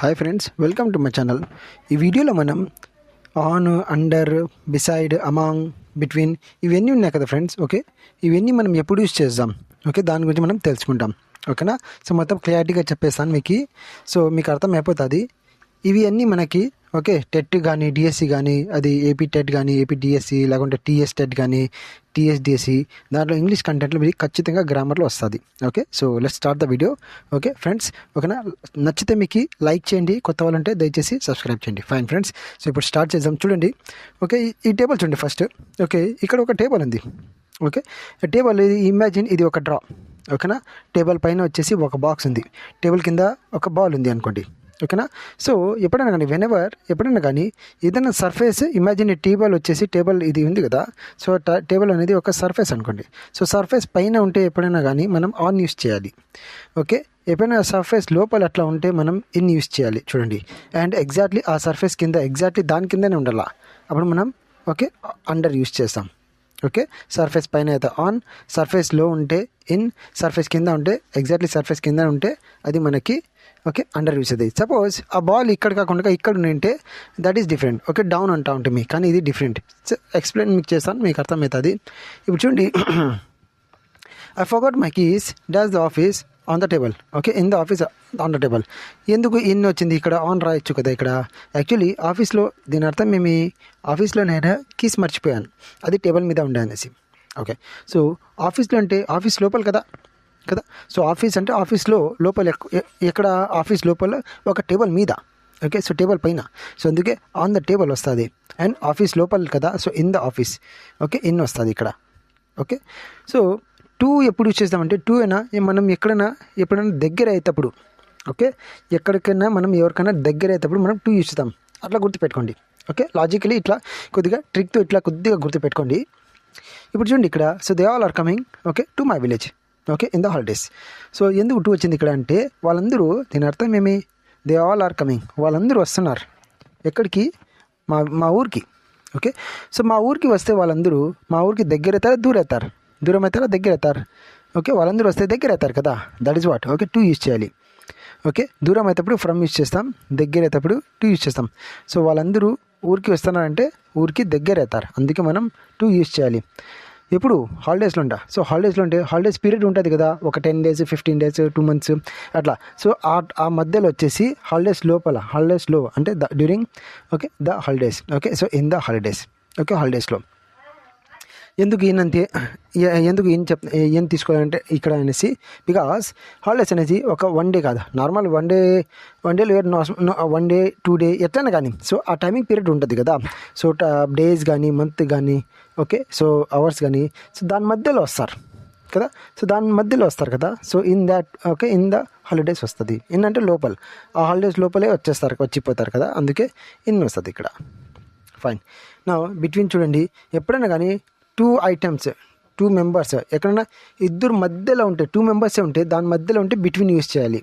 Hi friends, welcome to my channel. ఈ వీడియోలో మనం on, under, beside, among, between ఇవన్నీ ఉన్నాయి కదా ఫ్రెండ్స్. ఓకే, ఇవన్నీ మనం ఎప్పుడు యూజ్ చేద్దాం, ఓకే, దాని గురించి మనం తెలుసుకుంటాం. ఓకేనా? సో మొత్తం క్లారిటీగా చెప్పేస్తాను మీకు. సో మీకు అర్థం అయిపోతుంది. ఇవి అన్నీ మనకి ఓకే టెట్ కానీ డిఎస్సి కానీ, అది ఏపీ టెట్ కానీ ఏపీ డిఎస్సి, లేకుంటే టీఎస్ టెట్ కానీ టీఎస్ డిఎస్సి, దాంట్లో ఇంగ్లీష్ కంటెంట్లో మీకు ఖచ్చితంగా గ్రామర్లో వస్తుంది. Okay, so let's start the video. Okay friends, ఓకేనా? నచ్చితే మీకు లైక్ చేయండి, కొత్త వాళ్ళు ఉంటే దయచేసి సబ్స్క్రైబ్ చేయండి. ఫైన్ ఫ్రెండ్స్, సో ఇప్పుడు స్టార్ట్ చేద్దాం. చూడండి, ఓకే, ఈ టేబుల్ చూడండి ఫస్ట్. ఓకే, ఇక్కడ ఒక టేబుల్ ఉంది. ఓకే, టేబుల్ ఇది ఇమాజిన్, ఇది ఒక డ్రా. ఓకేనా? టేబుల్ పైన వచ్చేసి ఒక బాక్స్ ఉంది, టేబుల్ కింద ఒక బాల్ ఉంది అనుకోండి. ఓకేనా? సో ఎప్పుడైనా కానీ ఎప్పుడైనా కానీ ఏదైనా సర్ఫేస్ ఇమాజిన్, టేబుల్ వచ్చేసి టేబుల్ ఇది ఉంది కదా. సో టేబుల్ అనేది ఒక సర్ఫేస్ అనుకోండి. సో సర్ఫేస్ పైన ఉంటే ఎప్పుడైనా కానీ మనం ఆన్ యూస్ చేయాలి. ఓకే, ఎప్పుడైనా సర్ఫేస్ లోపల అట్లా ఉంటే మనం ఇన్ యూస్ చేయాలి. చూడండి, అండ్ ఎగ్జాక్ట్లీ ఆ సర్ఫేస్ కింద ఎగ్జాక్ట్లీ దాని కిందనే ఉండాలి. అప్పుడు మనం ఓకే అండర్ యూస్ చేస్తాం. ఓకే, సర్ఫేస్ పైన అయితే ఆన్, సర్ఫేస్లో ఉంటే ఇన్, సర్ఫేస్ కింద ఉంటే ఎగ్జాక్ట్లీ సర్ఫేస్ కింద ఉంటే అది మనకి ఓకే అండర్ యూస్ అవుతుంది. సపోజ్ ఆ బాల్ ఇక్కడ కాకుండా ఇక్కడ ఉంటే that is different. Okay, down అంటా ఉంటుంది మీకు, కానీ ఇది డిఫరెంట్. సో ఎక్స్ప్లెయిన్ మీకు చేస్తాను, మీకు అర్థమవుతుంది. ఇప్పుడు చూడండి, I forgot my keys dash the office on the table. Okay, in the office on the table. ఎందుకు ఇన్ వచ్చింది? ఇక్కడ ఆన్ రాయొచ్చు కదా. ఇక్కడ యాక్చువల్లీ ఆఫీస్లో దీని అర్థం మేము ఆఫీస్లో నేను కీస్ మర్చిపోయాను, అది టేబుల్ మీద ఉండే అనేసి. ఓకే, సో ఆఫీస్లో అంటే ఆఫీస్ లోపల కదా. సో ఆఫీస్ అంటే ఆఫీస్లో లోపల, ఎక్కడ ఆఫీస్ లోపల ఒక టేబుల్ మీద. ఓకే, సో టేబుల్ పైన, సో అందుకే ఆన్ ద టేబుల్ వస్తుంది. అండ్ ఆఫీస్ లోపల కదా, so in the office. Okay, in వస్తుంది ఇక్కడ. ఓకే, సో టూ ఎప్పుడు యూజ్ చేస్తామంటే టూ అయినా మనం ఎప్పుడైనా దగ్గర అయ్యేటప్పుడు, ఓకే, ఎక్కడికైనా మనం ఎవరికైనా దగ్గర అయ్యేటప్పుడు మనం టూ యూజ్ చేస్తాం. అట్లా గుర్తుపెట్టుకోండి. ఓకే, లాజికలీ ఇట్లా కొద్దిగా ట్రిక్తో ఇట్లా కొద్దిగా గుర్తుపెట్టుకోండి. ఇప్పుడు చూడండి ఇక్కడ, so they all are coming okay to my village. Okay, in the holidays. So ఎందుకు టూ వచ్చింది ఇక్కడ అంటే వాళ్ళందరూ, దీని అర్థం ఏమి? దే ఆల్ ఆర్ కమింగ్, వాళ్ళందరూ వస్తున్నారు. ఎక్కడికి? మా ఊరికి. ఓకే, సో మా ఊరికి వస్తే వాళ్ళందరూ మా ఊరికి దగ్గర అవుతారా, దూరం అవుతారా, దగ్గర అవుతారు. ఓకే, వాళ్ళందరూ వస్తే దగ్గర అవుతారు కదా, that is what. Okay, two use చేయాలి. ఓకే, దూరం అయినప్పుడు ఫ్రమ్ యూజ్ చేస్తాం, దగ్గర అయినప్పుడు టూ యూజ్ చేస్తాం. సో వాళ్ళందరూ ఊరికి వస్తున్నారంటే ఊరికి దగ్గర అవుతారు, అందుకే మనం టూ యూజ్ చేయాలి. ఎప్పుడు? హాలిడేస్లో ఉంటా. సో హాలిడేస్లో ఉంటే హాలిడేస్ పీరియడ్ ఉంటుంది కదా, ఒక 10 days 15 days 2 months అట్లా. సో ఆ మధ్యలో వచ్చేసి హాలిడేస్లో అంటే during okay the holidays. Okay, so in the holidays. Okay, హాలిడేస్లో. ఎందుకు ఏం ఏం తీసుకోవాలంటే ఇక్కడ అనేసి, బికాస్ హాలిడేస్ అనేది ఒక 1 day కాదు, నార్మల్ వన్ డేలో 1 day 2 day ఎట్లయినా కానీ. సో ఆ టైమింగ్ పీరియడ్ ఉంటుంది కదా. సో డేస్ కానీ మంత్ కానీ ఓకే, సో అవర్స్ కానీ, సో దాని మధ్యలో వస్తారు కదా. So in that okay in the holidays వస్తుంది. ఇన్ అంటే లోపల, ఆ హాలిడేస్ లోపలే వచ్చిపోతారు కదా, అందుకే ఇన్ వస్తుంది ఇక్కడ. ఫైన్. నా బిట్వీన్ చూడండి, ఎప్పుడైనా కానీ 2 items 2 members ఎక్కడైనా ఇద్దరు మధ్యలో ఉంటే, 2 members ఉంటే దాని మధ్యలో ఉంటే బిట్వీన్ యూజ్ చేయాలి.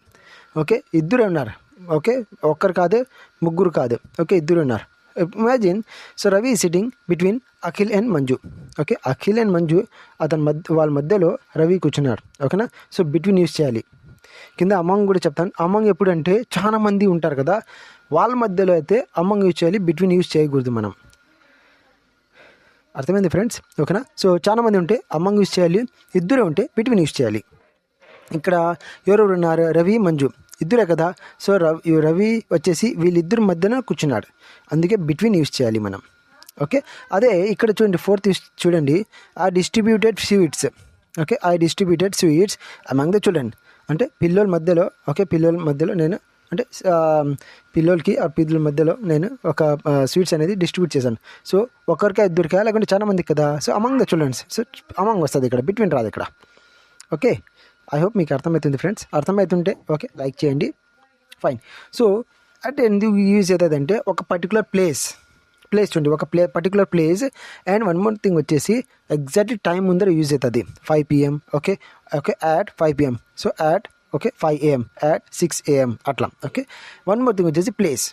ఓకే, ఇద్దరే ఉన్నారు. ఓకే, ఒక్కరు కాదు, ముగ్గురు కాదు. ఓకే, ఇద్దరు ఉన్నారు. Imagine, so Ravi is sitting between Akhil and Manju. Okay, Akhil and Manju వాళ్ళ మధ్యలో రవి కూర్చున్నారు. ఓకేనా? సో బిట్వీన్ యూజ్ చేయాలి. కింద అమంగ్ కూడా చెప్తాను. అమంగ్ ఎప్పుడు అంటే చాలా మంది ఉంటారు కదా, వాళ్ళ మధ్యలో అయితే అమంగ్ యూజ్ చేయాలి, బిట్వీన్ యూజ్ చేయకూడదు మనం. అర్థమైంది ఫ్రెండ్స్? ఓకేనా? సో చాలా మంది ఉంటే అమంగ్ యూజ్ చేయాలి, ఇద్దరే ఉంటే బిట్వీన్ యూజ్ చేయాలి. ఇక్కడ ఎవరెవరు ఉన్నారు? రవి, మంజు ఇద్దరే కదా. సో రవి వచ్చేసి వీళ్ళిద్దరు మధ్యన కూర్చున్నాడు, అందుకే బిట్వీన్ యూజ్ చేయాలి మనం. ఓకే, అదే ఇక్కడ చూడండి, ఫోర్త్ చూడండి, I distributed sweets. Okay, I distributed sweets among the children. అంటే పిల్లల మధ్యలో, ఓకే, పిల్లల మధ్యలో నేను అంటే పిల్లల మధ్యలో నేను ఒక స్వీట్స్ అనేది డిస్ట్రిబ్యూట్ చేశాను. సో ఒకరికా ఇద్దరికా, లేకుంటే చాలా మందికి కదా. So among the childrens, so among వస్తుంది ఇక్కడ, బిట్వీన్ రాదు ఇక్కడ. ఓకే, ఐ హోప్ మీకు అర్థమవుతుంది ఫ్రెండ్స్. అర్థమవుతుంటే ఓకే లైక్ చేయండి. ఫైన్. సో అంటే ఎందుకు యూజ్ అవుతుందంటే ఒక పర్టికులర్ ప్లేస్ చూడండి, ఒక particular place. And one more thing వచ్చేసి ఎగ్జాక్ట్లీ టైం ముందర యూజ్ అవుతుంది. 5 PM. Okay, at 5 PM. So at okay 5 AM, at 6 AM అట్లా. ఓకే, వన్ మోర్ థింగ్ వచ్చేసి ప్లేస్,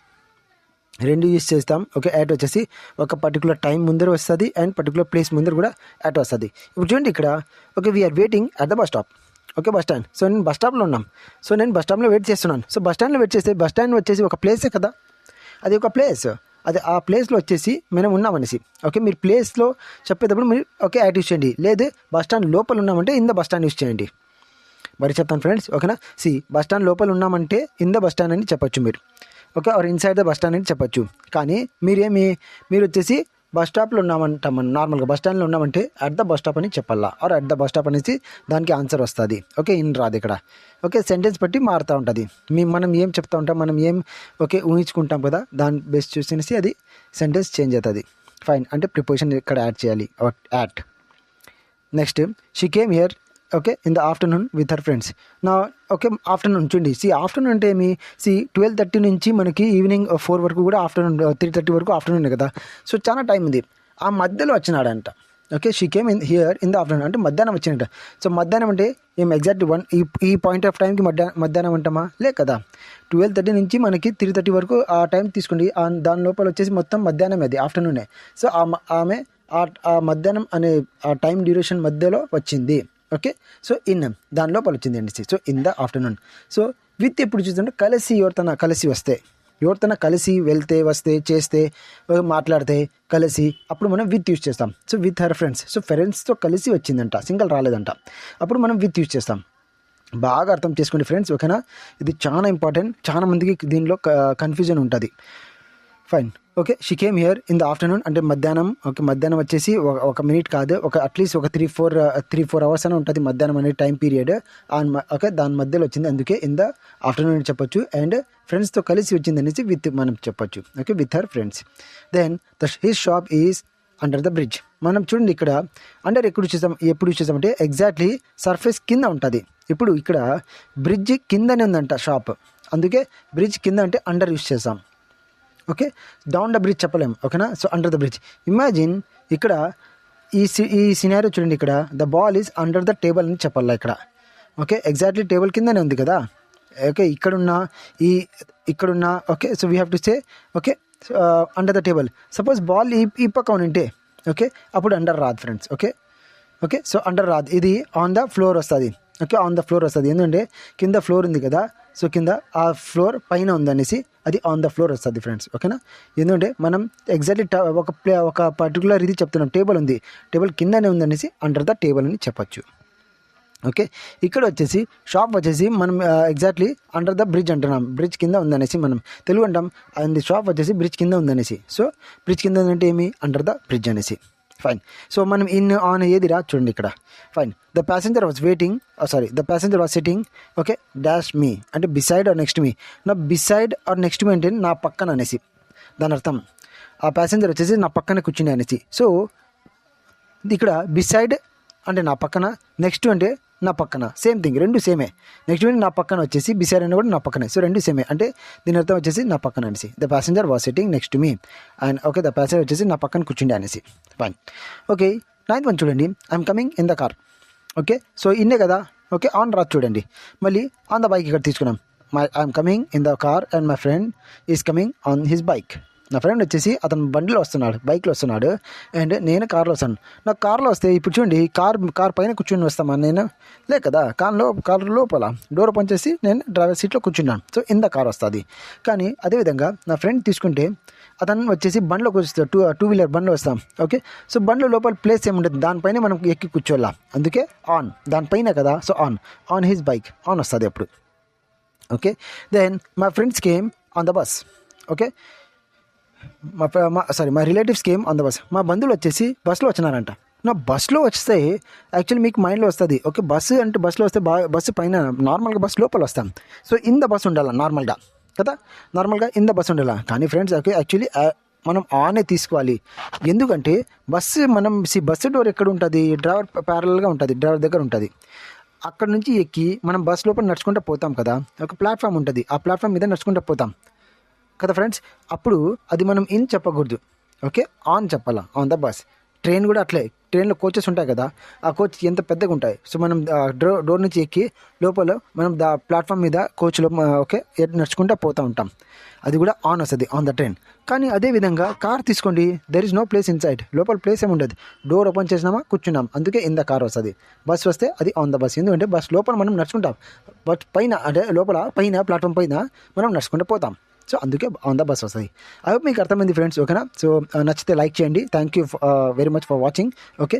రెండు యూజ్ చేస్తాం. ఓకే, యాట్ వచ్చేసి ఒక పర్టికులర్ టైం ముందర వస్తుంది, అండ్ పర్టికులర్ ప్లేస్ ముందర కూడా యాట్ వస్తుంది. ఇప్పుడు చూడండి ఇక్కడ, okay, we are waiting at the bus stop. Okay bus stand. So నేను బస్ స్టాప్లో ఉన్నాం. సో నేను బస్ స్టాప్లో వెయిట్ చేస్తున్నాను. సో బస్ స్టాండ్లో వెయిట్ చేస్తే బస్ స్టాండ్ వచ్చేసి ఒక ప్లేసే కదా, అది ఒక ప్లేస్. అది ఆ ప్లేస్లో వచ్చేసి మనం ఉన్నామనేసి. ఓకే మీరు ప్లేస్లో చెప్పేటప్పుడు మీరు ఓకే యాడ్ యూస్ చేయండి. లేదు బస్ స్టాండ్ లోపల ఉన్నామంటే in the bus stand use చేయండి. మరి చెప్తాను ఫ్రెండ్స్, ఓకేనా. బస్ స్టాండ్ లోపల ఉన్నామంటే ఇన్ ద బస్ స్టాండ్ అని చెప్పొచ్చు మీరు. Okay or inside the bus stand అని చెప్పొచ్చు. కానీ మీరు వచ్చేసి బస్ స్టాప్లో ఉన్నామంటాం, నార్మల్గా బస్ స్టాండ్లో ఉన్నామంటే అట్ ద బస్ స్టాప్ అని చెప్పాలా, or at the bus stop అనేసి దానికి ఆన్సర్ వస్తుంది. ఓకే ఇన్ రాదు ఇక్కడ. ఓకే సెంటెన్స్ బట్టి మారుతూ ఉంటుంది. మనం ఏం చెప్తా ఉంటాం, మనం ఏం ఓకే ఊహించుకుంటాం కదా, దాని బేస్ చూసేసి అది సెంటెన్స్ చేంజ్ అవుతుంది. ఫైన్ అంటే ప్రిపోజిషన్ ఇక్కడ యాడ్ చేయాలి, at. Next she came here okay in the afternoon with her friends. నా ఓకే ఆఫ్టర్నూన్ చూడండి. ఆఫ్టర్నూన్ అంటే ఏమి, 12:30 నుంచి మనకి ఈవినింగ్ 4 వరకు కూడా ఆఫ్టర్నూన్, 3:30 వరకు ఆఫ్టర్నూన్ కదా. సో చాలా టైం ఉంది. ఆ మధ్యలో వచ్చినాడంట. Okay she came in here in the afternoon అంటే మధ్యాహ్నం వచ్చినట్ట. సో మధ్యాహ్నం అంటే ఏం ఎగ్జాక్ట్ ఈ పాయింట్ ఆఫ్ టైంకి మధ్యాహ్నం అంటామా, లే కదా. 12:30 నుంచి మనకి 3:30 వరకు ఆ టైం తీసుకోండి. దాని లోపల వచ్చేసి మొత్తం మధ్యాహ్నం, అది ఆఫ్టర్నూనే. సో ఆమె ఆ మధ్యాహ్నం అనే ఆ టైం డ్యూరేషన్ మధ్యలో వచ్చింది. ఓకే సో దాని లోపల వచ్చింది అండి. So in the afternoon. So with ఎప్పుడు చూస్తుంటే కలిసి, ఎవరితోన కలిసి వెళ్తే, వస్తే, చేస్తే, మాట్లాడితే కలిసి, అప్పుడు మనం విత్ యూజ్ చేస్తాం. So with her friends. So ఫ్రెండ్స్తో కలిసి వచ్చిందంట, సింగిల్ రాలేదంట. అప్పుడు మనం విత్ యూజ్ చేస్తాం. బాగా అర్థం చేసుకోండి ఫ్రెండ్స్, ఓకేనా. ఇది చాలా ఇంపార్టెంట్. చాలా మందికి దీనిలో కన్ఫ్యూజన్ ఉంటుంది. Fine okay she came here in the afternoon అంటే మధ్యాహ్నం. ఓకే మధ్యాహ్నం వచ్చేసి ఒక మినిట్ కాదు, ఒక అట్లీస్ట్ ఒక 3-4 అవర్స్ అని ఉంటుంది మధ్యాహ్నం అనే టైం పీరియడ్. ఓకే దాని మధ్యలో వచ్చింది, అందుకే ఇన్ ద ఆఫ్టర్నూన్ అని చెప్పొచ్చు. అండ్ ఫ్రెండ్స్తో కలిసి వచ్చింది అనేసి విత్ మనం చెప్పొచ్చు. Okay with her friends. Then his shop is under the bridge. మనం చూడండి ఇక్కడ అండర్ ఎప్పుడు చూసామంటే ఎగ్జాక్ట్లీ సర్ఫేస్ కింద ఉంటుంది. ఇప్పుడు ఇక్కడ బ్రిడ్జ్ కిందనే ఉందంట షాప్, అందుకే బ్రిడ్జ్ కింద అంటే అండర్ యూస్ చేసాం. ఓకే డౌన్ ద బ్రిడ్జ్ చెప్పలేం, ఓకేనా. So under the bridge. Imagine ఇక్కడ ఈ సినారియో చూడండి, ఇక్కడ the ball is under the table అని చెప్పాలా ఇక్కడ. ఓకే ఎగ్జాక్ట్లీ టేబుల్ కిందనే ఉంది కదా. ఓకే ఇక్కడున్న okay so we have to say okay under the table. Suppose ball ఈ పక్క ఉంటే ఓకే అప్పుడు అండర్ రాదు ఫ్రెండ్స్. ఓకే సో అండర్ రాదు, ఇది ఆన్ ద ఫ్లోర్ వస్తుంది. ఓకే ఆన్ ద ఫ్లోర్ వస్తుంది, ఎందుకంటే కింద ఫ్లోర్ ఉంది కదా. సో కింద ఆ ఫ్లోర్ పైన ఉందనేసి అది ఆన్ ద ఫ్లోర్ వస్తుంది ఫ్రెండ్స్, ఓకేనా. ఎందుకంటే మనం ఎగ్జాక్ట్లీ ఒక పర్టికులర్ ఇది చెప్తున్నాం, టేబుల్ ఉంది, టేబుల్ కిందనే ఉందనేసి అండర్ ద టేబుల్ అని చెప్పచ్చు. ఓకే ఇక్కడ వచ్చేసి షాప్ వచ్చేసి మనం ఎగ్జాక్ట్లీ అండర్ ద బ్రిడ్జ్ అంటున్నాం, బ్రిడ్జ్ కింద ఉందనేసి మనం తెలుగు అంటాం. అండ్ షాప్ వచ్చేసి బ్రిడ్జ్ కింద ఉందనేసి. సో బ్రిడ్జ్ కింద ఉందంటే ఏమి, అండర్ ద బ్రిడ్జ్ అనేసి. ఫైన్. సో మనం ఇన్ ఆన్ ఏది రా చూడండి ఇక్కడ. Fine the passenger was sitting okay dash మీ అంటే బిసైడ్ ఆర్ నెక్స్ట్ మీ. నా బిసైడ్ ఆర్ నెక్స్ట్ మీ అంటే నా పక్కన అనేసి దాని అర్థం. ఆ ప్యాసింజర్ వచ్చేసి నా పక్కన కూర్చుని అనేసి. సో ఇక్కడ బిసైడ్ అంటే నా పక్కన, నెక్స్ట్ అంటే నా పక్కన, సేమ్ థింగ్, రెండు సేమే. నెక్స్ట్ నా పక్కన వచ్చేసి బిసైడ్ అని కూడా నా పక్కనే. సో రెండు సేమే అంటే దీని అర్థం వచ్చేసి నా పక్కన అనేసి. The passenger was sitting next to me and okay the passenger వచ్చేసి నా పక్కన కూర్చుండే అనేసి. ఫైన్ ఓకే 9th వన్ చూడండి. I'm coming in the car. Okay so ఇన్నే కదా. ఓకే ఆన్ రాదు చూడండి. మళ్ళీ ఆన్ ద బైక్ ఇక్కడ తీసుకున్నాం. I'm coming in the car and my friend is coming on his bike. నా ఫ్రెండ్ వచ్చేసి అతను బండిలో వస్తున్నాడు, బైక్లో వస్తున్నాడు, అండ్ నేను కార్లో వస్తాను. నాకు కార్లో వస్తే ఇప్పుడు చూడండి కార్ పైన కూర్చుని వస్తామా నేను, లే కదా. కార్ లోపల డోర్ ఓపెన్ చేసి నేను డ్రైవర్ సీట్లో కూర్చున్నాను. సో ఇన్ ద కార్ వస్తుంది. కానీ అదేవిధంగా నా ఫ్రెండ్ తీసుకుంటే అతను వచ్చేసి బండిలో కూర్చుతాడు, టూ వీలర్ బండిలో వస్తాం. ఓకే సో బండిలో లోపల ప్లేస్ ఏముంటుంది, దానిపైన మనం ఎక్కి కూర్చోాలా, అందుకే ఆన్, దానిపైన కదా. So on his bike on వస్తుంది అప్పుడు. Okay then my friends came on the bus. Okay my relatives came on the bus. మా బంధువులు వచ్చేసి బస్సులో వచ్చినారంట. నా బస్సులో వస్తే యాక్చువల్లీ మీకు మైండ్లో వస్తుంది ఓకే బస్సు అంటే బస్సులో వస్తే బస్సు పైన నార్మల్గా బస్సు లోపల వస్తాం. సో ఇన్ ద బస్ ఉండాలి నార్మల్గా కదా, నార్మల్గా ఇన్ ద బస్ ఉండాలి. కానీ ఫ్రెండ్స్ ఓకే యాక్చువల్లీ మనం ఆనే తీసుకోవాలి. ఎందుకంటే బస్సు డోర్ ఎక్కడ ఉంటుంది, డ్రైవర్ ప్యారల్గా ఉంటుంది, డ్రైవర్ దగ్గర ఉంటుంది. అక్కడ నుంచి ఎక్కి మనం బస్ లోపల నడుచుకుంటూ పోతాం కదా, ఒక ప్లాట్ఫామ్ ఉంటుంది, ఆ ప్లాట్ఫామ్ మీద నడుచుకుంటూ పోతాం కదా ఫ్రెండ్స్. అప్పుడు అది మనం ఇన్ చెప్పకూడదు, ఓకే ఆన్ చెప్పాలా, ఆన్ ద బస్. ట్రైన్ కూడా అట్లే, ట్రైన్లో కోచెస్ ఉంటాయి కదా, ఆ కోచ్ ఎంత పెద్దగా ఉంటాయి. సో మనం డోర్ నుంచి ఎక్కి లోపల మనం ప్లాట్ఫామ్ మీద కోచ్లో ఓకే నడుచుకుంటూ పోతూ ఉంటాం. అది కూడా ఆన్ వస్తుంది ఆన్ ద ట్రైన్. కానీ అదే విధంగా కార్ తీసుకోండి, there is no place inside, లోపల ప్లేస్ ఏమి ఉండదు. డోర్ ఓపెన్ చేసినామా కూర్చున్నాం, అందుకే ఇన్ ద కార్ వస్తుంది. బస్ వస్తే అది ఆన్ ద బస్, ఎందుకంటే బస్ లోపల మనం నడుచుకుంటాం, బట్ పైన అంటే లోపల పైన ప్లాట్ఫామ్ పైన మనం నడుచుకుంటూ పోతాం. సో అందుకే ఆన్ ద బస్ వస్తుంది. ఐ హోప్ మీకు అర్థమైంది ఫ్రెండ్స్, ఓకేనా. సో నచ్చితే లైక్ చేయండి. Thank you very much for watching. Okay.